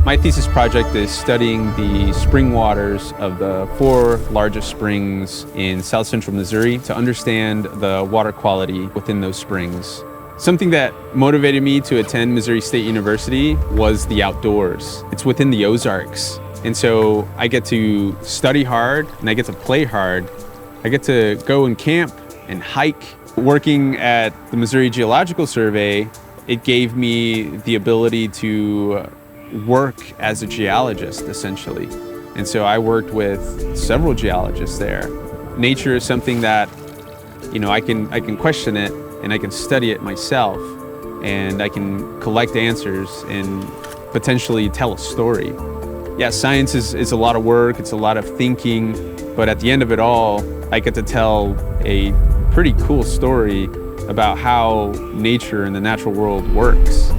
My thesis project is studying the spring waters of the 4 largest springs in south central Missouri to understand the water quality within those springs. Something that motivated me to attend Missouri State University was the outdoors. It's within the Ozarks. And so I get to study hard and I get to play hard. I get to go and camp and hike. Working at the Missouri Geological Survey, it gave me the ability to work as a geologist, essentially. And so I worked with several geologists there. Nature is something that, I can question it and I can study it myself, and I can collect answers and potentially tell a story. Yeah, science is a lot of work, it's a lot of thinking, but at the end of it all, I get to tell a pretty cool story about how nature and the natural world works.